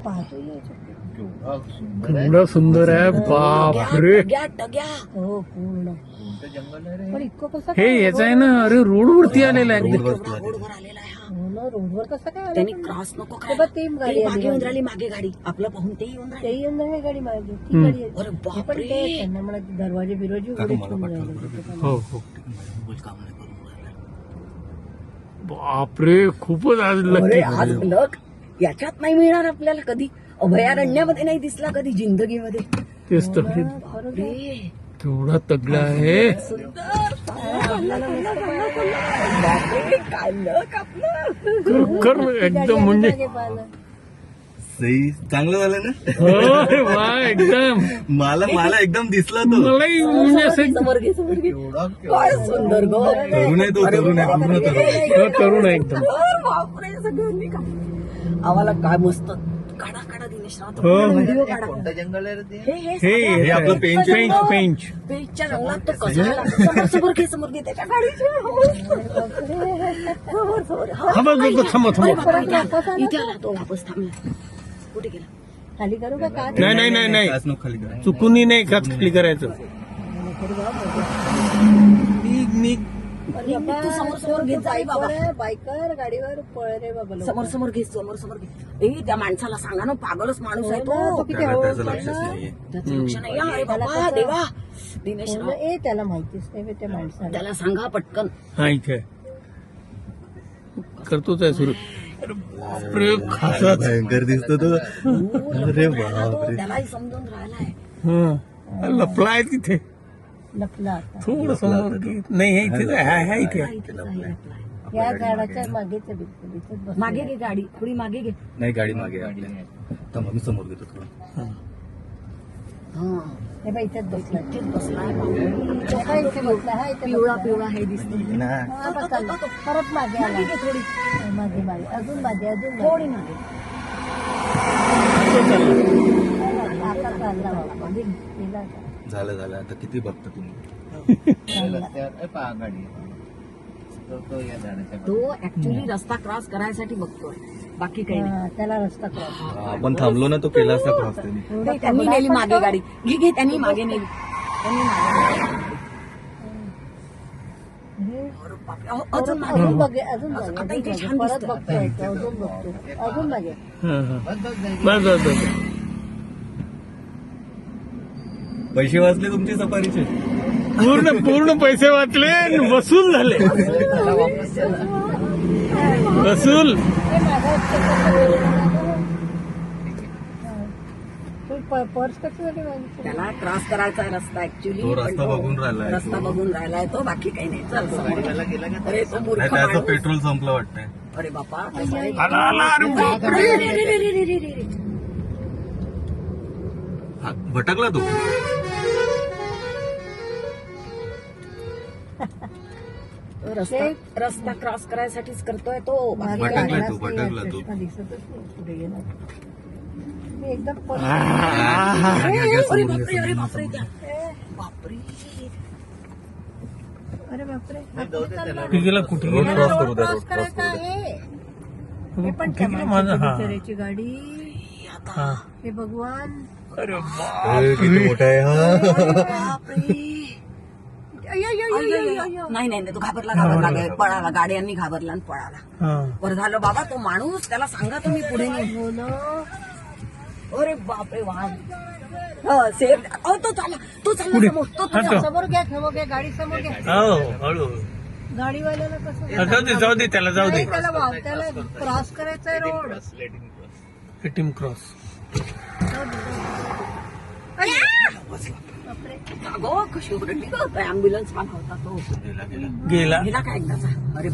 पाहतो केवढा सुंदर आहे, बापरे. हो पूर्ण पण इतकं कसं हे याच आहे ना, अरे रोडवरती आलेला आहे एकदम. रोडवर आलेला आहे हा. हो ना, रोडवर कसं काय आलं? त्यांनी क्रॉस नको ते बघ, ती गाडी आली. मागे येऊन राहिली, मागे गाडी आपलं पाहून ते येऊन राहिली. तेही येऊन राहिली गाडी मागे, ती गाडी आली. अरे हे पण बापरे. ते त्यांना मला दरवाजे बिरवाजे उघडे ठेवून राहिले. हो हो, बोल काम नाही करून राहिला. बापरे, खूपच आज अरे लकी आज लक याच्यात नाही मिळणार आपल्याला कधी, अभयारण्यामध्ये नाही दिसला कधी जिंदगीमध्ये. तेच तर, बापरे. केवढा तगडा आहे. बापरे, काय लक आपलं. कर एकदम म्हणजे सही चांगलं झालं ना. होय, वा एकदम. मला एकदम दिसला तो. मलाही म्हणजे असं समोर घे समोर घे. काय सुंदर गो. तरुण आहे तो, तरुण आहे, पूर्ण तरुण आहे. हो, तरुण आहे एकदम. बापरे, सगळ्यांनी का आम्हाला काय मस्त काढा काढा दिनेश राव, हो. व्हिडिओ काढा. जंगल आहे रे ते. हे आपलं पेंच आहे. पेंच. पेजच्या रंगात तो कसा आला. समोर घे त्याच्या गाडीचे. समोर हा. थांबा थांबा. अरे बापरे, इथे आला तो, वापस थांबला. कुठे गेला. खाली करू का का? नाही काच नको खाली करा. चुकूनही नाही काच खाली करायचं. निघ. तू समोर घेत जा, आई बाबा. बायकर गाडीवर पळ रे बाबा. समोर घे. ए त्या माणसाला सांगा ना, पागलच माणूस आहे तो तो. किती त्याला हळू त्याचं पळला. लक्षच नाहीये. त्याचं लक्ष नाही. अरे बाबा देवा. दिनेश हो राव, ना, ए त्याला माहितीच नाही बे त्या माणसाला. त्याला सांगा पटकन. हा इथे करतोच आहे सुरू. अरे बापरे, खासाच. भयंकर दिसतो तो. अरे बापरे. त्यालाही समजून राहिलाय. हा, लपलाय तिथे. लपला आता. थोडं समोर घे. नाही हे इथेच आहे. हा इथे आहे. इथेच आहे आपला. या झाडाच्या मागेच आहे बिलकुल, इथेच बसलेला मागे आहे. घे गाडी, थोडी मागे घे. नाही गाडी मागे आहे आपल्या. थांबा, मी समोर घेतो थोडं. हा, हे बाई इथेच बसला. इथेच बसलाय बापरे. हा इथे बसला, हा इथे पिवळा बसला. पिवळा हे दिसते. ना. हा, बस आला. परत मागे आला. मागे घे थोडी, मागे अजून मागे थोडी मागे. आता चालला बाबा. गेला आता. झालं आता किती बघता तुम्ही. तो ऍक्च्युली रस्ता क्रॉस करायसाठी बघतोय, बाकी काही नाही. हा, त्याला रस्ता क्रॉस. आपण थांबलो ना, तो केला असता क्रॉस त्यांनी. नाही, त्यांनी नेली मागे गाडी. घे त्यांनी मागे नेली. अरे बापरे, अजून मागे. अजून बघे, अजून आता बघे, इथे अजून छान बघे. परत दिसतं. बघतोय तो, अजून बघतो, अजून मागे. बस. पैसे वाचले तुमचे सफारीचे. पूर्ण पैसे वाचले आणि वसूल झाले. वसूल. पर्स कशी झाली माझी? त्याला क्रॉस करायचा रस्ता ऍक्च्युली. तो रस्ता बघून राहिलाय. रस्ता बघून राहिलाय तो, बाकी काही नाही. चल समोर. अरे तो मूर्ख नाही, त्याचं माणूस. पेट्रोल संपलं वाटतंय. अरे बापा, आला. अरे बापरे. हा, भटकला तो. रस्ता क्रॉस करायसाठीच करतोय तो. बाकी मागे भटकला आलाच तू, नाही, भटकला तू. चष्मा दिसतच नाही, पुढे गेला. मी एकदम पर्स. अरे बापरे, अरे बापरे, बापरे. अरे बापरे. कुठे गेला कुठे रोड गेला क्रॉस करू रोड द्या, क्रॉस रोड क्रॉस करायचा करू द्या. आहे. हे पण कुठे गेला माझा? हा. बिचाऱ्याची गाडी. हा. हे भगवान. अरे अरे, किती मोठा आहे हा. नाही तो घाबरला पळाला. गाड्यांनी घाबरला आणि पळाला. हा. बरं झालं बाबा, तो माणूस त्याला सांगा तुम्ही पुढे नाही. हो ना. अरे बापरे, वाह. सेफ. तो चालला पुढे. समोर. तो हा, तो. समोर घ्या, गाडी समोर घ्या. हो, हळू. गाडीवाल्याला कसं जाऊ दे त्याला जाऊ दे. नाही, त्याला क्रॉस करायचा रोड. Team cross. अगो कशी ओरडली गं. ऍम्ब्युलन्स आला होता तो. गेला गेला गेला का एकदाचा. अरे